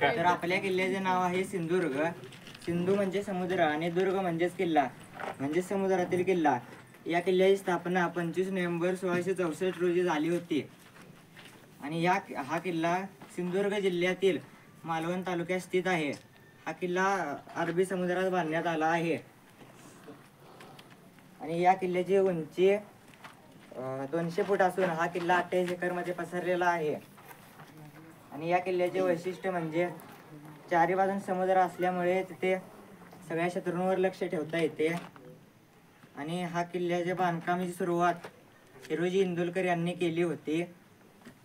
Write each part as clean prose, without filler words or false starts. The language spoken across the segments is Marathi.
तर आपल्या किल्ल्याचे नाव आहे सिंधुदुर्ग. सिंधू म्हणजे समुद्र आणि दुर्ग म्हणजेच किल्ला, म्हणजे समुद्रातील किल्ला. या किल्ल्याची स्थापना 25 नोव्हेंबर 1664 रोजी झाली होती. आणि हा किल्ला सिंधुदुर्ग जिल्ह्यातील मालवण तालुक्यात स्थित आहे. हा किल्ला अरबी समुद्रात बांधण्यात आला आहे. आणि या किल्ल्याची उंची 200 फूट असून हा किल्ला 28 एकरमध्ये पसरलेला आहे. आणि या किल्ल्याचे वैशिष्ट्य म्हणजे चारी बाजून समुद्र असल्यामुळे तिथे सगळ्या शत्रूंवर लक्ष ठेवता येते. आणि हा किल्ल्याच्या बांधकामाची सुरुवात हिरोजी इंदुलकर यांनी केली होती.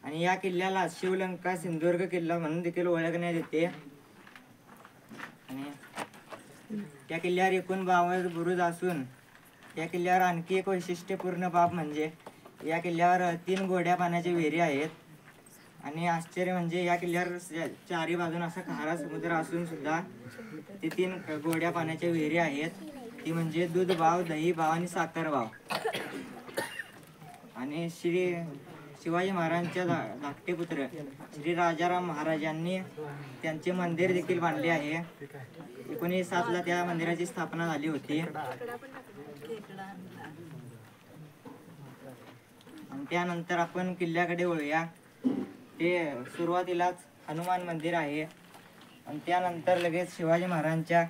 आणि या किल्ल्याला शिवलंका सिंधुदुर्ग किल्ला म्हणून देखील ओळखण्यात येते. आणि या किल्ल्यावर एकूण 52 बुरुज असून या किल्ल्यावर आणखी एक वैशिष्ट्यपूर्ण बाब म्हणजे या किल्ल्यावर 3 गोड्या पाण्याच्या विहिरी आहेत. आणि आश्चर्य म्हणजे या किल्ल्यावर चारी बाजून असा खारा समुद्र असून सुद्धा ते 3 गोड्या पाण्याच्या विहिरी आहेत. ती म्हणजे दूध बाव, दही बाव आणि साखर बाव. आणि श्री शिवाजी महाराजांच्या धाकटे पुत्र श्री राजाराम महाराज यांनी त्यांचे मंदिर देखील बांधले आहे. 1907 ला त्या मंदिराची स्थापना झाली होती. आणि त्यानंतर आपण किल्ल्याकडे वळूया. ते सुरुवातीलाच हनुमान मंदिर आहे. आणि त्यानंतर लगेच शिवाजी महाराजांच्या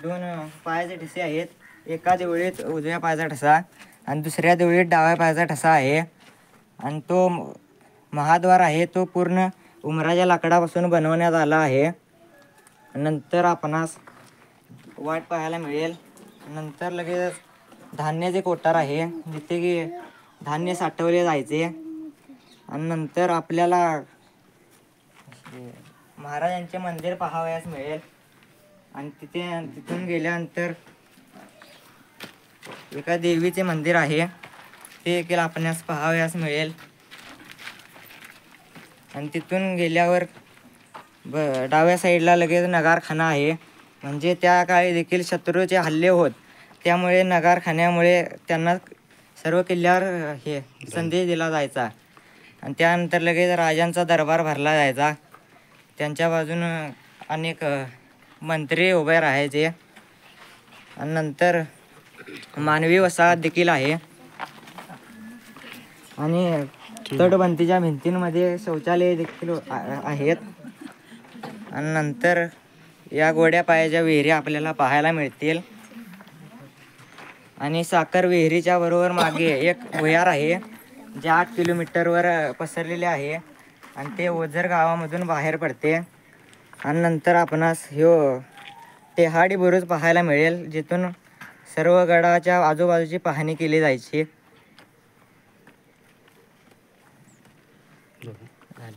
2 पायाचे ठसे आहेत. एका देवळीत उजव्या पायाचा ठसा आणि दुसऱ्या देवळीत डाव्या पायाचा ठसा आहे. आणि तो महाद्वार आहे तो पूर्ण उमराच्या लाकडापासून बनवण्यात आला आहे. नंतर आपणास वाट पाहायला मिळेल. नंतर लगेच धान्याचे कोठार आहे जिथे की धान्य साठवले जायचे. आणि नंतर आपल्याला महाराजांचे मंदिर पाहावयास मिळेल. आणि तिथून गेल्यानंतर एका देवीचे मंदिर आहे ते देखील आपणास पाहावयास मिळेल. आणि तिथून गेल्यावर डाव्या साईडला लगेच नगारखाना आहे. म्हणजे त्या काळी देखील शत्रूचे हल्ले होत, त्यामुळे नगारखान्यामुळे त्यांना सर्व किल्ल्यावर संदेश दिला जायचा. आणि त्यानंतर लगेच राजांचा दरबार भरला जायचा. त्यांच्या बाजूनं अनेक मंत्री उभे राहायचे. आणि नंतर मानवी वसाहत देखील आहे. आणि तटबंदीच्या भिंतींमध्ये शौचालय देखील आहेत. आणि नंतर या गोड्या पायाच्या विहिरी आपल्याला पाहायला मिळतील. आणि साखर विहिरीच्या बरोबर मागे एक भुयार आहे जे 8 किलोमीटरवर पसरलेले आहे. आणि ते ओझर गावामधून बाहेर पडते. आणि नंतर आपणास टेहाडी बुरुज पाहायला मिळेल जिथून सर्व गडाच्या आजूबाजूची पाहणी केली जायची. झालं.